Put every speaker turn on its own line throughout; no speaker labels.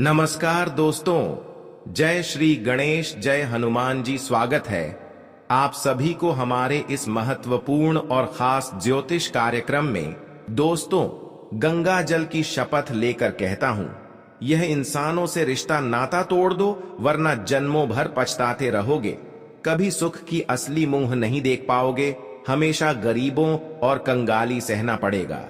नमस्कार दोस्तों, जय श्री गणेश, जय हनुमान जी। स्वागत है आप सभी को हमारे इस महत्वपूर्ण और खास ज्योतिष कार्यक्रम में। दोस्तों, गंगा जल की शपथ लेकर कहता हूं, यह इंसानों से रिश्ता नाता तोड़ दो, वरना जन्मों भर पछताते रहोगे। कभी सुख की असली मुंह नहीं देख पाओगे, हमेशा गरीबों और कंगाली सहना पड़ेगा।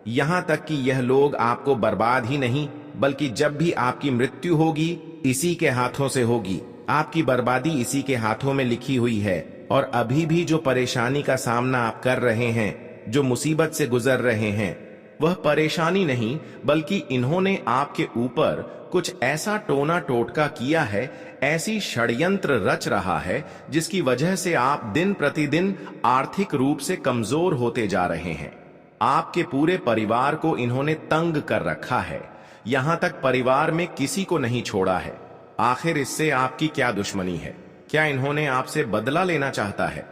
यहां तक कि यह लोग आपको बर्बाद ही नहीं, बल्कि जब भी आपकी मृत्यु होगी, इसी के हाथों से होगी। आपकी बर्बादी इसी के हाथों में लिखी हुई है। और अभी भी जो परेशानी का सामना आप कर रहे हैं, जो मुसीबत से गुजर रहे हैं, वह परेशानी नहीं, बल्कि इन्होंने आपके ऊपर कुछ ऐसा टोना टोटका किया है, ऐसी षड्यंत्र रच रहा है, जिसकी वजह से आप दिन प्रतिदिन आर्थिक रूप से कमजोर होते जा रहे हैं। आपके पूरे परिवार को इन्होंने तंग कर रखा है, यहां तक परिवार में किसी को नहीं छोड़ा है। आखिर इससे आपकी क्या दुश्मनी है? क्या इन्होंने आपसे बदला लेना चाहता है?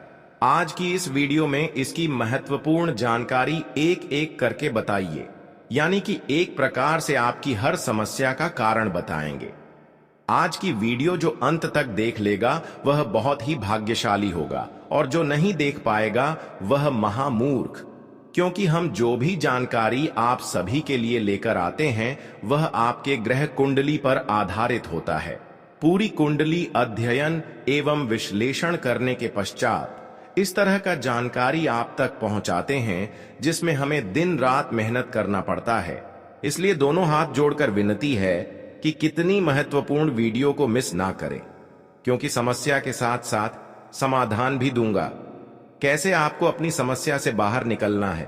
आज की इस वीडियो में इसकी महत्वपूर्ण जानकारी एक एक करके बताइए, यानी कि एक प्रकार से आपकी हर समस्या का कारण बताएंगे। आज की वीडियो जो अंत तक देख लेगा वह बहुत ही भाग्यशाली होगा, और जो नहीं देख पाएगा वह महामूर्ख। क्योंकि हम जो भी जानकारी आप सभी के लिए लेकर आते हैं वह आपके ग्रह कुंडली पर आधारित होता है। पूरी कुंडली अध्ययन एवं विश्लेषण करने के पश्चात इस तरह का जानकारी आप तक पहुंचाते हैं, जिसमें हमें दिन रात मेहनत करना पड़ता है। इसलिए दोनों हाथ जोड़कर विनती है कि कितनी महत्वपूर्ण वीडियो को मिस ना करें, क्योंकि समस्या के साथ साथ समाधान भी दूंगा। कैसे आपको अपनी समस्या से बाहर निकलना है,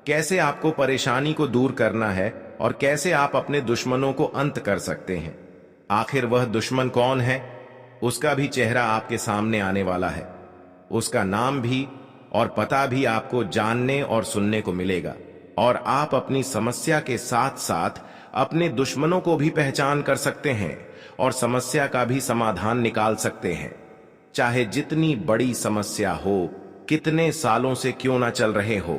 कैसे आपको परेशानी को दूर करना है, और कैसे आप अपने दुश्मनों को अंत कर सकते हैं। आखिर वह दुश्मन कौन है, उसका भी चेहरा आपके सामने आने वाला है। उसका नाम भी और पता भी आपको जानने और सुनने को मिलेगा, और आप अपनी समस्या के साथ साथ अपने दुश्मनों को भी पहचान कर सकते हैं और समस्या का भी समाधान निकाल सकते हैं। चाहे जितनी बड़ी समस्या हो, कितने सालों से क्यों ना चल रहे हो,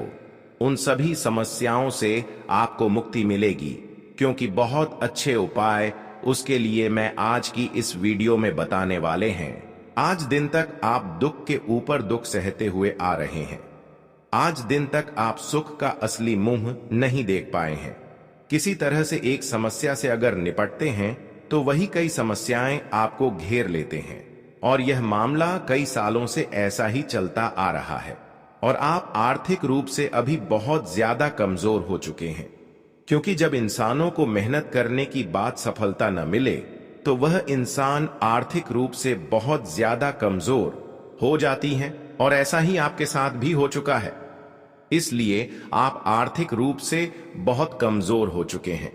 उन सभी समस्याओं से आपको मुक्ति मिलेगी, क्योंकि बहुत अच्छे उपाय उसके लिए मैं आज की इस वीडियो में बताने वाले हैं। आज दिन तक आप दुख के ऊपर दुख सहते हुए आ रहे हैं। आज दिन तक आप सुख का असली मुंह नहीं देख पाए हैं। किसी तरह से एक समस्या से अगर निपटते हैं तो वही कई समस्याएं आपको घेर लेते हैं, और यह मामला कई सालों से ऐसा ही चलता आ रहा है। और आप आर्थिक रूप से अभी बहुत ज्यादा कमजोर हो चुके हैं, क्योंकि जब इंसानों को मेहनत करने की बात सफलता न मिले तो वह इंसान आर्थिक रूप से बहुत ज्यादा कमजोर हो जाती हैं, और ऐसा ही आपके साथ भी हो चुका है। इसलिए आप आर्थिक रूप से बहुत कमजोर हो चुके हैं।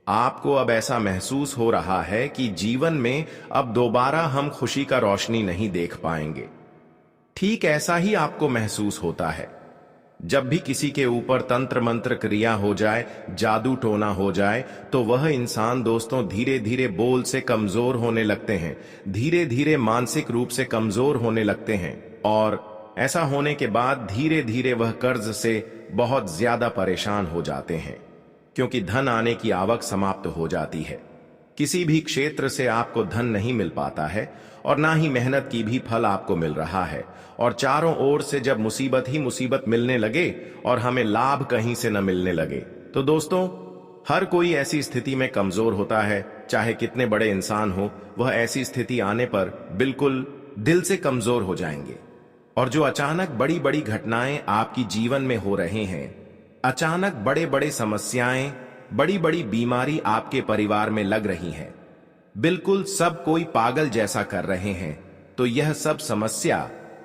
आपको अब ऐसा महसूस हो रहा है कि जीवन में अब दोबारा हम खुशी का रोशनी नहीं देख पाएंगे। ठीक ऐसा ही आपको महसूस होता है जब भी किसी के ऊपर तंत्र मंत्र क्रिया हो जाए, जादू टोना हो जाए, तो वह इंसान दोस्तों धीरे धीरे बोल से कमजोर होने लगते हैं, धीरे धीरे मानसिक रूप से कमजोर होने लगते हैं, और ऐसा होने के बाद धीरे धीरे वह कर्ज से बहुत ज्यादा परेशान हो जाते हैं, क्योंकि धन आने की आवक समाप्त हो जाती है। किसी भी क्षेत्र से आपको धन नहीं मिल पाता है, और ना ही मेहनत की भी फल आपको मिल रहा है, और चारों ओर से जब मुसीबत ही मुसीबत मिलने लगे और हमें लाभ कहीं से न मिलने लगे, तो दोस्तों हर कोई ऐसी स्थिति में कमजोर होता है। चाहे कितने बड़े इंसान हो, वह ऐसी स्थिति आने पर बिल्कुल दिल से कमजोर हो जाएंगे। और जो अचानक बड़ी बड़ी घटनाएं आपकी जीवन में हो रहे हैं, अचानक बड़े बड़े समस्याएं, बड़ी बड़ी बीमारी आपके परिवार में लग रही हैं, बिल्कुल सब कोई पागल जैसा कर रहे हैं, तो यह सब समस्या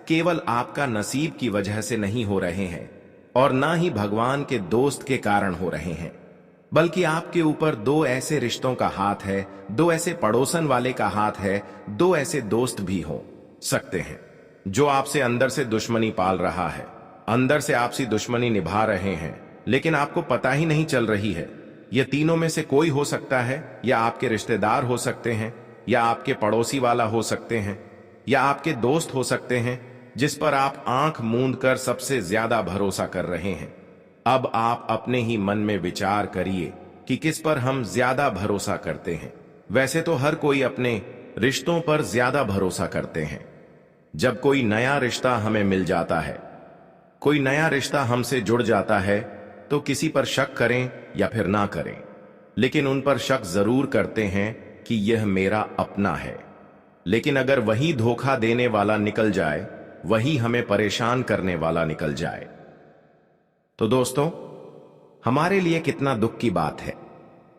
केवल आपका नसीब की वजह से नहीं हो रहे हैं, और ना ही भगवान के दोस्त के कारण हो रहे हैं, बल्कि आपके ऊपर दो ऐसे रिश्तों का हाथ है, दो ऐसे पड़ोसन वाले का हाथ है, दो ऐसे दोस्त भी हो सकते हैं जो आपसे अंदर से दुश्मनी पाल रहा है, अंदर से आपसी दुश्मनी निभा रहे हैं, लेकिन आपको पता ही नहीं चल रही है। यह तीनों में से कोई हो सकता है, या आपके रिश्तेदार हो सकते हैं, या आपके पड़ोसी वाला हो सकते हैं, या आपके दोस्त हो सकते हैं, जिस पर आप आंख मूंद कर सबसे ज्यादा भरोसा कर रहे हैं। अब आप अपने ही मन में विचार करिए कि किस पर हम ज्यादा भरोसा करते हैं। वैसे तो हर कोई अपने रिश्तों पर ज्यादा भरोसा करते हैं। जब कोई नया रिश्ता हमें मिल जाता है, कोई नया रिश्ता हमसे जुड़ जाता है, तो किसी पर शक करें या फिर ना करें, लेकिन उन पर शक जरूर करते हैं कि यह मेरा अपना है। लेकिन अगर वही धोखा देने वाला निकल जाए, वही हमें परेशान करने वाला निकल जाए, तो दोस्तों हमारे लिए कितना दुख की बात है।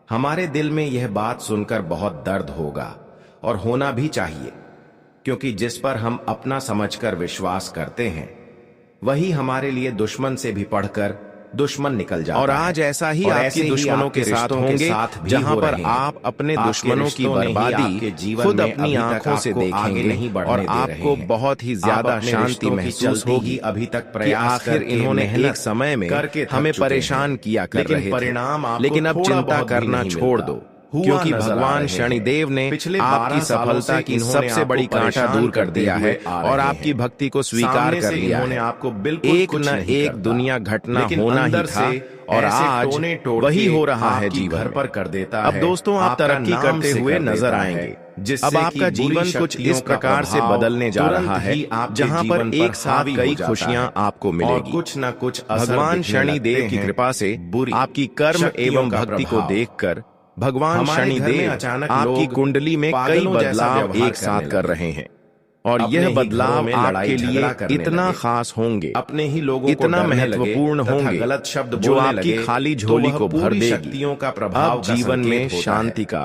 हमारे दिल में यह बात सुनकर बहुत दर्द होगा और होना भी चाहिए, क्योंकि जिस पर हम अपना समझकर विश्वास करते हैं, वही हमारे लिए दुश्मन से भी बढ़कर दुश्मन निकल जाता है।
और आज ऐसा ही आपके दुश्मनों के साथ होंगे, जहां पर आप अपने दुश्मनों की बर्बादी खुद अपनी आंखों से देखेंगे और आपको बहुत ही ज्यादा शांति महसूस होगी
अभी तक
कि आखिर इन्होंने एक समय में हमें परेशान किया कर रहे थे, लेकिन अब चिंता करना छोड़ दो, क्योंकि भगवान शनिदेव ने आपकी सफलता की सबसे बड़ी कांटा दूर कर दिया है और आपकी भक्ति को स्वीकार कर लिया है।
आपको बिल्कुल
एक न एक दुनिया घटना होना ही था और आज वही हो रहा है जीवन
पर कर देता है।
अब दोस्तों आप तरक्की करते हुए नजर आएंगे। अब आपका जीवन कुछ इस प्रकार से बदलने जा रहा है, जहां पर एक साथ कई खुशियां आपको मिलेगी।
कुछ न कुछ
भगवान शनिदेव की कृपा से आपकी कर्म एवं भक्ति को देखकर भगवान शनिदेव आपकी कुंडली में कई बदलाव एक साथ कर रहे हैं और यह बदलाव आपके लिए इतना खास होंगे,
अपने ही लोगों
इतना महत्वपूर्ण होंगे,
गलत शब्द
जो आपकी खाली झोली को भर देगी।
शक्तियों का प्रभाव
अब जीवन में शांति का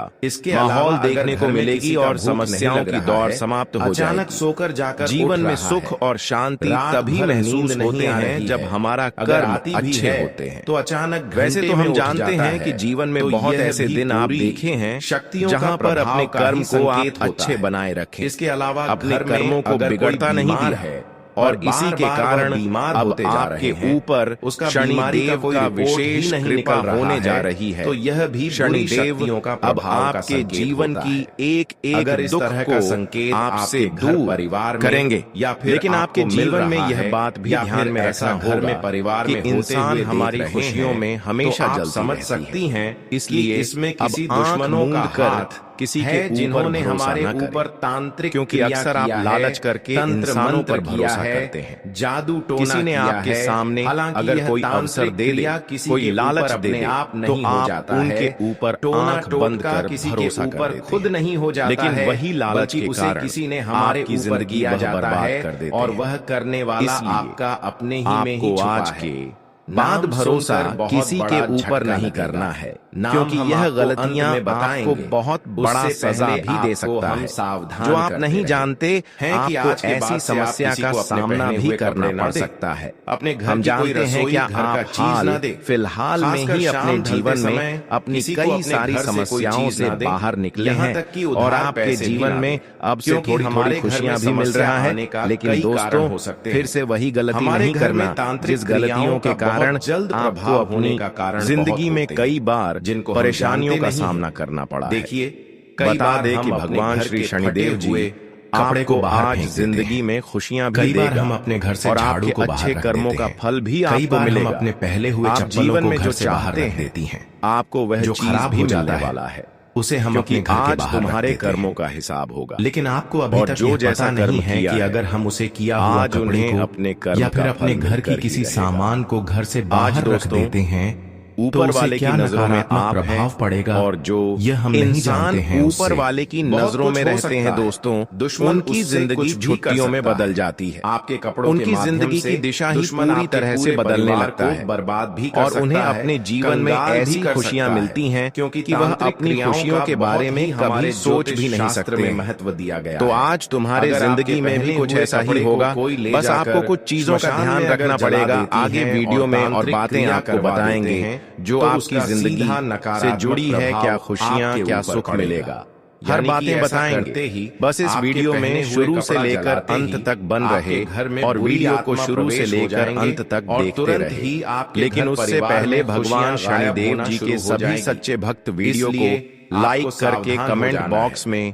माहौल देखने को मिलेगी और समस्याओं की दौर समाप्त हो जाएगी।
अचानक सोकर जाकर
जीवन में सुख और शांति तभी महसूस होते हैं जब हमारा कर्म अच्छे होते हैं।
तो अचानक
वैसे तो हम जानते हैं कि जीवन में बहुत ऐसे दिन आप देखे हैं जहां पर अपने कर्म को आप अच्छे बनाए रखें,
इसके अलावा
अपने कर्मों को बिगड़ता नहीं दिया है और इसी के कारण अब आपके ऊपर शनिदेव का विशेष कृपा होने जा रही है।
तो यह भी
शनिदेव अब आपके जीवन की एक एक दुख को संकेत आपसे दूर परिवार करेंगे,
या फिर
लेकिन आपके जीवन में यह बात भी ध्यान में रखना
घर में परिवार में
इंसान हमारी खुशियों में हमेशा जलती
समझ सकती हैं,
इसलिए
इसमें किसी दुश्मनों का हाथ
किसी
है
के
जिन्होंने हमारे ऊपर तांत्रिक,
क्योंकि अक्सर आप लालच करके इंसानों पर भरोसा करते हैं।
जादू टोना
किसी ने आपके सामने अगर कोई अवसर दे दे, कोई लालच दे दे, तो आप उनके ऊपर आंख बंद कर भरोसा कर देते
खुद नहीं हो जाता,
लेकिन वही लालच के कारण
किसी ने हमारे
आपकी जिंदगी बर्बाद कर देते
और वह करने वाला आपका अपने ही में ही छुपा
आज
है।
के बाद भरोसा किसी के ऊपर नहीं करना है, क्योंकि यह गलतियां आपको बहुत बड़ा सजा भी दे सकता है। जो आप नहीं जानते हैं कि आपको ऐसी समस्या का सामना भी करना पड़ सकता है।
अपने घर
हम जानते हैं कि आप फिलहाल में ही अपने जीवन में अपनी कई सारी समस्याओं से बाहर निकले हैं और आपके जीवन में अब से थोड़ी थोड़ी खुशियां भी मिल रहा है, लेकिन दोस्तों फिर से वही गलती नहीं करना जिस गलतियों के कारण आपको अपनी जिंदगी में कई बार
जिनको
परेशानियों का सामना करना पड़ा।
देखिए,
बता दे कि भगवान श्री शनिदेव जी आपको आज जिंदगी में खुशियां भी देगा,
हम अपने घर से
और आपके अच्छे कर्मों का फल भी आपको मिलेगा।
अपने पहले हुए
आप जीवन में जो चाहते
देती हैं,
आपको वह
जो
खराब भी मिलने वाला है,
उसे हम अपने घर के बाहर
तुम्हारे कर्मों का हिसाब होगा।
लेकिन आपको अभी तक
जो जैसा
नहीं है कि अगर हम उसे किया हुआ
आज उन्हें अपने कर्म
या फिर अपने घर की किसी सामान को घर से बाहर रख देते हैं,
ऊपर वाले की नजरों में आप
प्रभाव पड़ेगा,
और जो
यह हम नहीं
इंसान
जानते हैं
ऊपर वाले की नजरों में रहते हैं दोस्तों, उनकी जिंदगी छुट्टियों में बदल जाती है।
आपके कपड़ों
उनकी जिंदगी की दिशा ही पूरी तरह से बदलने लगता है
बर्बाद भी
और उन्हें अपने जीवन में ऐसी खुशियां मिलती हैं क्योंकि वह अपनी खुशियों के बारे में कभी सोच भी नहीं सकते।
महत्व दिया गया।
तो आज तुम्हारे जिंदगी में भी कुछ ऐसा ही होगा, बस आपको कुछ चीजों का ध्यान रखना पड़ेगा। आगे वीडियो में और बातें आपको बताएंगे जो आपकी जिंदगी से जुड़ी है, क्या खुशियां क्या सुख मिलेगा, हर बातें बताएंगे। बस इस वीडियो में शुरू से लेकर अंत तक बन रहे और वीडियो को शुरू से लेकर अंत तक देखते रहे। लेकिन उससे पहले भगवान शनिदेव जी के सभी सच्चे भक्त वीडियो को लाइक करके कमेंट बॉक्स में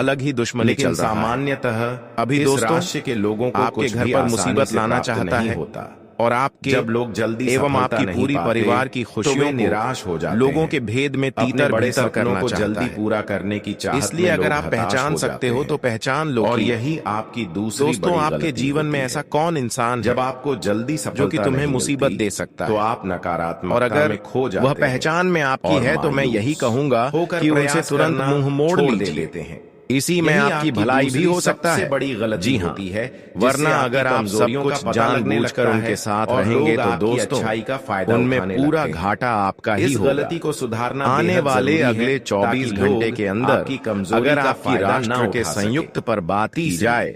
अलग ही दुश्मनी चल रहा है।
सामान्यतः
अभी दोस्तों
राशि के लोगों को
आपके घर पर मुसीबत लाना चाहता है
होता,
और आपके
जब लोग जल्दी
एवं आपकी पूरी परिवार की खुशियों को
निराश हो जाते
लोगों
हैं,
के भेद में
अपने
तीतर
बड़े
भीतर
सपनों
करना
को
चाहता
जल्दी
है।
पूरा करने की चाहत
इसलिए
में
अगर
लोग
आप
हताश
पहचान
हो
सकते
जाते
हो
हैं।
तो पहचान लो
और
कि
यही आपकी दूसरी
दोस्तों
बड़ी
आपके
गलती
जीवन में
होती
ऐसा
है।
कौन इंसान
जब
है
आपको जल्दी सफलता
जो कि तुम्हें
नहीं
मुसीबत
मिलती,
दे सकता
तो
है,
आप नकारात्मकता
और अगर
में खो जाते
वह
हैं
पहचान में आपकी
और
है तो मैं
मायूस
यही कहूंगा
होकर
कि उनसे
प्रयास
तुरंत
करना
मुंह मोड़
छोड़ दे
लीजिए।
लेते हैं।
इसी में
यही
आपकी भलाई भी
दूसरी
हो सकता
सबसे
है।
बड़ी गलती
जी हाँ,
होती है,
वरना अगर आप सब कुछ जानबूझकर उनके साथ रहेंगे तो दोस्तों
अच्छाई का फायदा
उनमें
उठाने
पूरा
लगते हैं।
घाटा आपका ही
इस
होगा।
गलती को सुधारना
आने
बेहद
वाले
जरूरी है,
अगले 24
ताकि
घंटे
लोग
के अंदर
आपकी कमजोरी
अगर
का
आपकी
फायदा न
राष्ट्र के
उठा
संयुक्त
सकें।
पर बात की
तीसरी,
जाए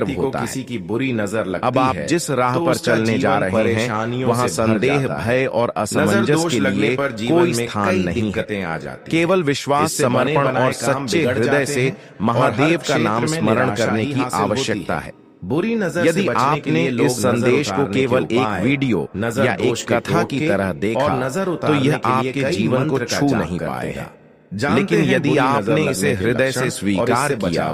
गर्व होता है।
किसी की बुरी नजर लगती
अब आप जिस राह पर चलने जा रहे हैं वहां संदेह, भय और असमंजस के लिए कोई स्थान नहीं है। केवल विश्वास, समर्पण और सच्चे हृदय से महादेव का नाम स्मरण करने की आवश्यकता है।
बुरी नजर
यदि आपने इस संदेश को केवल एक वीडियो या एक कथा की तरह देखा तो यह आपके जीवन को छू नहीं पाएगा। लेकिन यदि आपने इसे हृदय से स्वीकार किया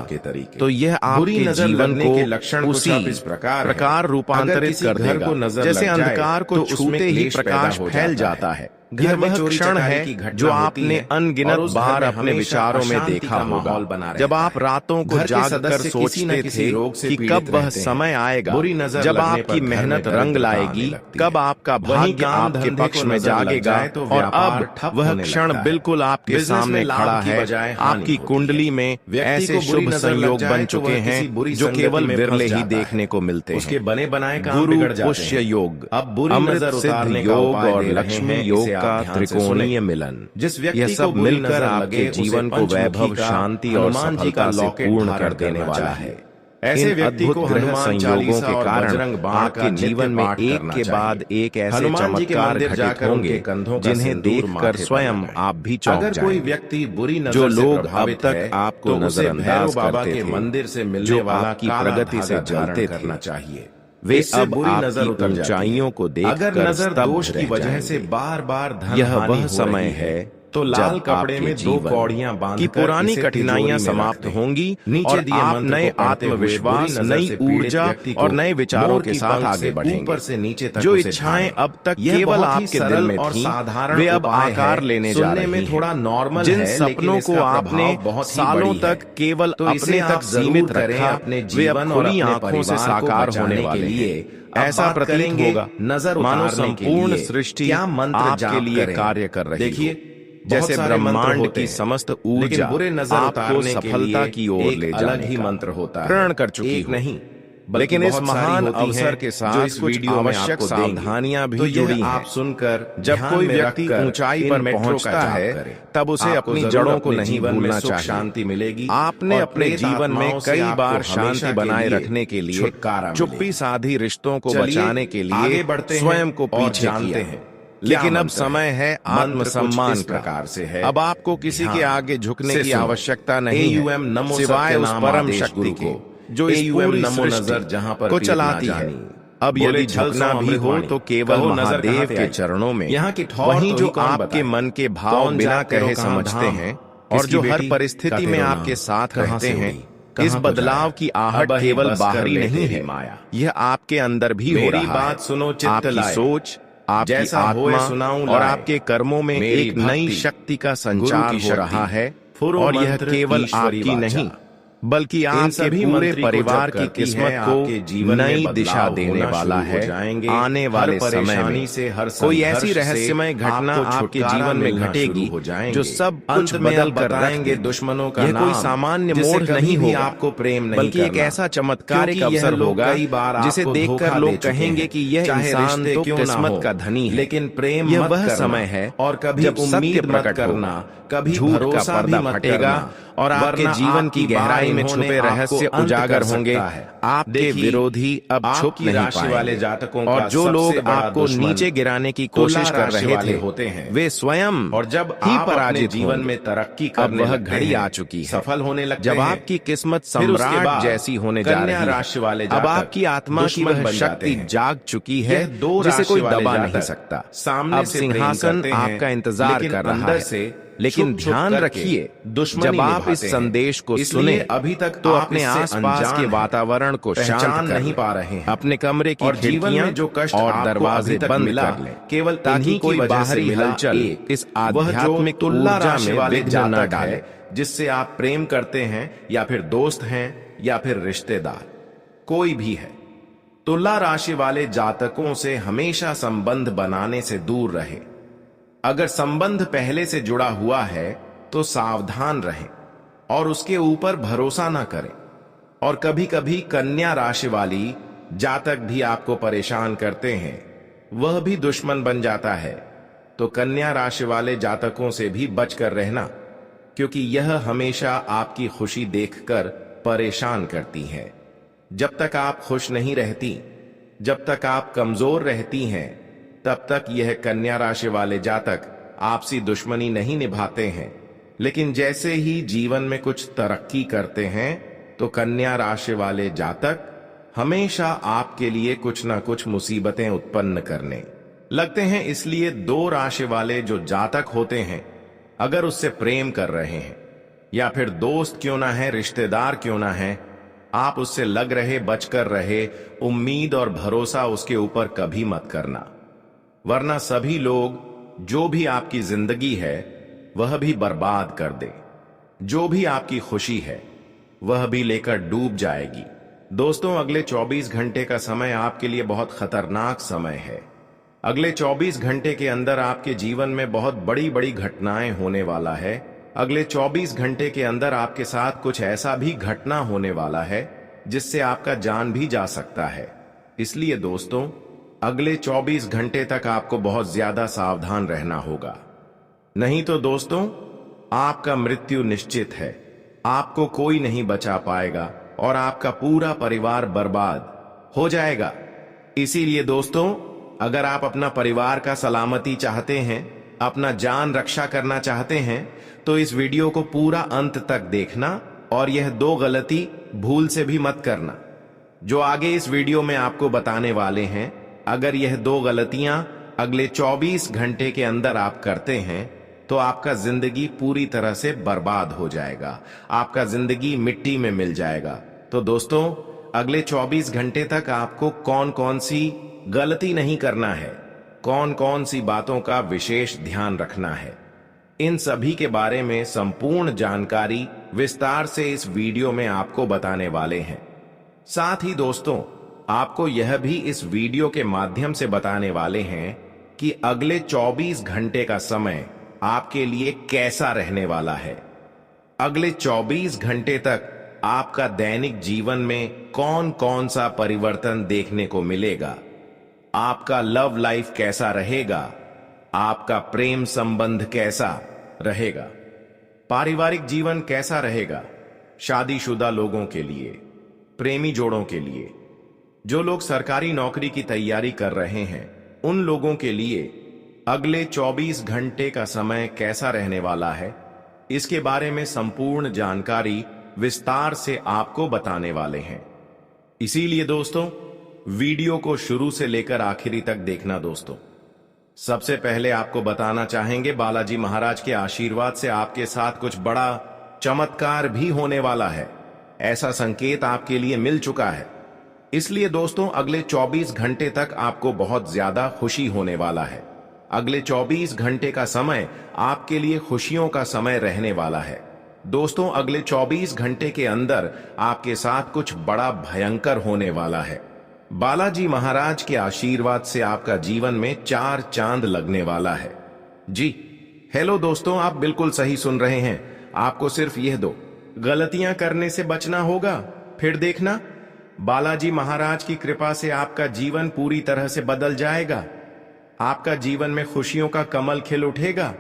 तो यह आपके जीवन को उसी प्रकार रूपांतरित कर देगा जैसे अंधकार को छूते ही प्रकाश फैल जाता है। यह वह क्षण है जो आपने अनगिनत बार अपने विचारों में देखा होगा, जब आप रातों को जागकर सोचते थे कि कब वह समय आएगा जब आपकी मेहनत रंग लाएगी, कब आपका भाग्य आपके पक्ष में जागेगा। और अब वह क्षण बिल्कुल आपके सामने खड़ा है। आपकी कुंडली में ऐसे शुभ संयोग बन चुके हैं जो केवल विरले ही देखने को मिलते हैं। गुरु पुष्य योग, अमृत सिद्ध योग और लक्ष्मी योग का त्रिकोणीय मिलन, यह सब मिलकर आपके जीवन को वैभव, शांति और सफलता से पूर्ण कर देने वाला है। ऐसे व्यक्ति को ग्रह संयोगों के कारण आपके जीवन में एक के बाद एक ऐसे चमत्कार घटित होंगे जिन्हें देखकर स्वयं आप भी चौंक जाएंगे।
कोई व्यक्ति बुरी नजर
जो लोग अब तक आपको नजरअंदाज करते थे,
मंदिर से मिलने
जो
वाला
आपकी प्रगति से जलते
करना
थे,
चाहिए,
वे अब आपकी ऊंचाइयों को देखकर
दोष की वजह से बार बार धन
यह वह समय है
तो लाल कपड़े में 2 कौड़ियां बांधकर
की पुरानी कठिनाइयां समाप्त होंगी और आप नए आत्मविश्वास, नई ऊर्जा और नए विचारों के साथ आगे बढ़ेंगे। जो इच्छाएं अब तक केवल आपके दिल में थीं, वे अब आकार लेने जा रही हैं।
थोड़ा नॉर्मल
जिन सपनों को आपने सालों तक केवल अपने तक सीमित रखा, वे अब खुली आंखों से साकार होने वाले हैं। ऐसा प्रतीत होगा मानो संपूर्ण सृष्टि आपके लिए कार्य कर रही है। जैसे ब्रह्मांड की समस्त ऊर्जा आपको सफलता की ओर ले जाने का
मंत्र होता है,
प्रण कर चुकी नहीं। लेकिन इस महान अवसर के साथ कुछ आवश्यक सावधानियां भी जुड़ी हैं।
आप सुनकर
जब कोई व्यक्ति ऊंचाई पर पहुंचता है तब उसे अपनी जड़ों को नहीं भूलना चाहिए।
शांति मिलेगी।
आपने अपने जीवन में कई बार शांति बनाए रखने के लिए, चुप्पी साधी रिश्तों को बचाने के लिए स्वयं को पीछे किया, लेकिन अब समय है आत्मसम्मान
प्रकार से है।
अब आपको किसी के आगे झुकने की आवश्यकता नहीं है, सिवाय उस परम शक्ति के जो इस पूरी सृष्टि को चलाती है। अब यदि झुकना भी हो तो केवल महादेव के चरणों में, वहीं जो आपके मन के भाव बिना कहे समझते हैं और जो हर परिस्थिति में आपके साथ रहते हैं। इस बदलाव की आहट केवल बाहरी नहीं है, यह आपके अंदर भी हो रहा है।
बात सुनो,
आपकी सोच, आपकी आत्मा और आपके कर्मों में एक नई शक्ति का संचार हो रहा है। और यह केवल आपकी नहीं बल्कि आपके पूरे परिवार की किस्मत को नई दिशा देने वाला है। आने वाले समय में कोई ऐसी रहस्यमय घटना आपके जीवन में घटेगी जो सब कुछ बदल कर देंगे।
दुश्मनों का
यह कोई सामान्य मोड़ नहीं होगा,
आपको प्रेम नहीं
बल्कि एक ऐसा चमत्कारिक अवसर होगा जिसे देखकर लोग कहेंगे कि यह इंसान तो किस्मत का धनी है।
लेकिन प्रेम
यह वह समय है
और कभी
जब उम्मीद प्रकट करना, कभी झूठ का पर्दा फटेगा और आपके जीवन की गहराई में छुपे रहस्य उजागर होंगे। आपके विरोधी अब छुप नहीं पाएंगे और जो लोग आपको नीचे गिराने की कोशिश कर रहे थे
होते हैं,
वे स्वयं
और जब
ही पराजित
जीवन में तरक्की करने
वह घड़ी आ चुकी है,
सफल होने लगते
जब आपकी किस्मत सम्राट जैसी होने जा रही है। अब आपकी आत्मा की वह शक्ति जाग चुकी है जिसे कोई दबा नहीं सकता। अब सिंहासन आपका इंतजार कर रहा है। लेकिन ध्यान रखिए, जब आप इस संदेश को सुने
अभी तक
तो अपने आसपास के वातावरण को शांत
नहीं पा रहे हैं।
अपने कमरे की खिड़कियां
जो कष्ट
और दरवाजे बंद कर लें,
केवल
ताकि कोई बाहरी हलचल इस आध्यात्मिक ऊर्जा में विघ्न न डाले।
जिससे आप प्रेम करते हैं या फिर दोस्त हैं या फिर रिश्तेदार, कोई भी है। तुला राशि वाले जातकों से हमेशा संबंध बनाने से दूर रहे। अगर संबंध पहले से जुड़ा हुआ है तो सावधान रहें और उसके ऊपर भरोसा ना करें। और कभी कभी कन्या राशि वाली जातक भी आपको परेशान करते हैं, वह भी दुश्मन बन जाता है। तो कन्या राशि वाले जातकों से भी बचकर रहना, क्योंकि यह हमेशा आपकी खुशी देखकर परेशान करती है। जब तक आप खुश नहीं रहती, जब तक आप कमजोर रहती हैं, तब तक यह कन्या राशि वाले जातक आपसी दुश्मनी नहीं निभाते हैं। लेकिन जैसे ही जीवन में कुछ तरक्की करते हैं तो कन्या राशि वाले जातक हमेशा आपके लिए कुछ ना कुछ मुसीबतें उत्पन्न करने लगते हैं। इसलिए 2 राशि वाले जो जातक होते हैं, अगर उससे प्रेम कर रहे हैं या फिर दोस्त क्यों ना है, रिश्तेदार क्यों ना है, आप उससे लग रहे, बचकर रहे। उम्मीद और भरोसा उसके ऊपर कभी मत करना, वरना सभी लोग जो भी आपकी जिंदगी है वह भी बर्बाद कर दे। जो भी आपकी खुशी है वह भी लेकर डूब जाएगी। दोस्तों, अगले 24 घंटे का समय आपके लिए बहुत खतरनाक समय है। अगले 24 घंटे के अंदर आपके जीवन में बहुत बड़ी बड़ी घटनाएं होने वाला है। अगले 24 घंटे के अंदर आपके साथ कुछ ऐसा भी घटना होने वाला है जिससे आपका जान भी जा सकता है। इसलिए दोस्तों, अगले 24 घंटे तक आपको बहुत ज्यादा सावधान रहना होगा, नहीं तो दोस्तों आपका मृत्यु निश्चित है। आपको कोई नहीं बचा पाएगा और आपका पूरा परिवार बर्बाद हो जाएगा। इसीलिए दोस्तों, अगर आप अपना परिवार का सलामती चाहते हैं, अपना जान रक्षा करना चाहते हैं, तो इस वीडियो को पूरा अंत तक देखना और यह 2 गलती भूल से भी मत करना जो आगे इस वीडियो में आपको बताने वाले हैं। अगर यह 2 गलतियां अगले 24 घंटे के अंदर आप करते हैं तो आपका जिंदगी पूरी तरह से बर्बाद हो जाएगा, आपका जिंदगी मिट्टी में मिल जाएगा। तो दोस्तों, अगले 24 घंटे तक आपको कौन कौन सी गलती नहीं करना है, कौन कौन सी बातों का विशेष ध्यान रखना है, इन सभी के बारे में संपूर्ण जानकारी विस्तार से इस वीडियो में आपको बताने वाले हैं। साथ ही दोस्तों, आपको यह भी इस वीडियो के माध्यम से बताने वाले हैं कि अगले 24 घंटे का समय आपके लिए कैसा रहने वाला है। अगले 24 घंटे तक आपका दैनिक जीवन में कौन कौन सा परिवर्तन देखने को मिलेगा, आपका लव लाइफ कैसा रहेगा, आपका प्रेम संबंध कैसा रहेगा, पारिवारिक जीवन कैसा रहेगा, शादीशुदा लोगों के लिए, प्रेमी जोड़ों के लिए, जो लोग सरकारी नौकरी की तैयारी कर रहे हैं, उन लोगों के लिए अगले 24 घंटे का समय कैसा रहने वाला है, इसके बारे में संपूर्ण जानकारी विस्तार से आपको बताने वाले हैं। इसीलिए दोस्तों, वीडियो को शुरू से लेकर आखिरी तक देखना। दोस्तों, सबसे पहले आपको बताना चाहेंगे, बालाजी महाराज के आशीर्वाद से आपके साथ कुछ बड़ा चमत्कार भी होने वाला है। ऐसा संकेत आपके लिए मिल चुका है। इसलिए दोस्तों, अगले 24 घंटे तक आपको बहुत ज्यादा खुशी होने वाला है। अगले 24 घंटे का समय आपके लिए खुशियों का समय रहने वाला है। दोस्तों, अगले 24 घंटे के अंदर आपके साथ कुछ बड़ा भयंकर होने वाला है। बालाजी महाराज के आशीर्वाद से आपका जीवन में 4 चांद लगने वाला है। जी हेलो दोस्तों, आप बिल्कुल सही सुन रहे हैं। आपको सिर्फ यह 2 गलतियां करने से बचना होगा, फिर देखना बालाजी महाराज की कृपा से आपका जीवन पूरी तरह से बदल जाएगा। आपका जीवन में खुशियों का कमल खिल उठेगा।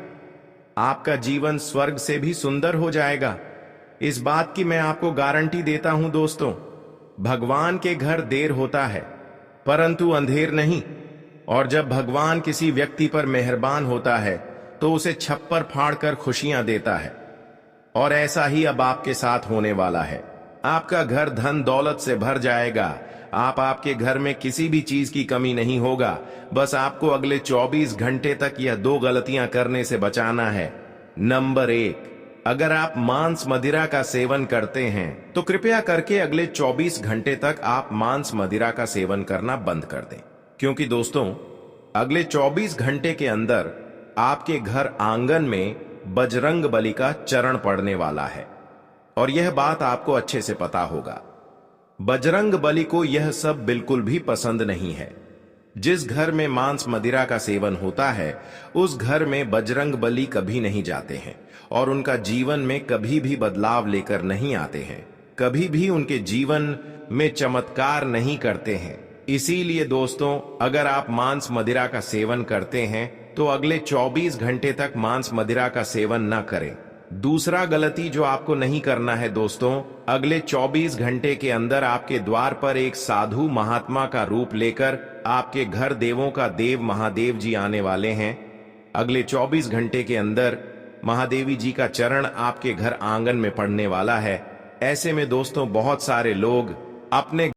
आपका जीवन स्वर्ग से भी सुंदर हो जाएगा। इस बात की मैं आपको गारंटी देता हूं दोस्तों। भगवान के घर देर होता है परंतु अंधेर नहीं, और जब भगवान किसी व्यक्ति पर मेहरबान होता है तो उसे छप्पर फाड़कर खुशियां देता है। और ऐसा ही अब आपके साथ होने वाला है। आपका घर धन दौलत से भर जाएगा। आपके घर में किसी भी चीज की कमी नहीं होगा। बस आपको अगले 24 घंटे तक यह 2 गलतियां करने से बचाना है। नंबर 1, अगर आप मांस मदिरा का सेवन करते हैं तो कृपया करके अगले 24 घंटे तक आप मांस मदिरा का सेवन करना बंद कर दें, क्योंकि दोस्तों अगले 24 घंटे के अंदर आपके घर आंगन में बजरंग बली का चरण पड़ने वाला है। और यह बात आपको अच्छे से पता होगा, बजरंग बली को यह सब बिल्कुल भी पसंद नहीं है। जिस घर में मांस मदिरा का सेवन होता है उस घर में बजरंग बली कभी नहीं जाते हैं और उनका जीवन में कभी भी बदलाव लेकर नहीं आते हैं, कभी भी उनके जीवन में चमत्कार नहीं करते हैं। इसीलिए दोस्तों, अगर आप मांस मदिरा का सेवन करते हैं तो अगले 24 घंटे तक मांस मदिरा का सेवन न करें। दूसरा गलती जो आपको नहीं करना है दोस्तों, अगले 24 घंटे के अंदर आपके द्वार पर एक साधु महात्मा का रूप लेकर आपके घर देवों का देव महादेव जी आने वाले हैं। अगले 24 घंटे के अंदर महादेवी जी का चरण आपके घर आंगन में पड़ने वाला है। ऐसे में दोस्तों बहुत सारे लोग अपने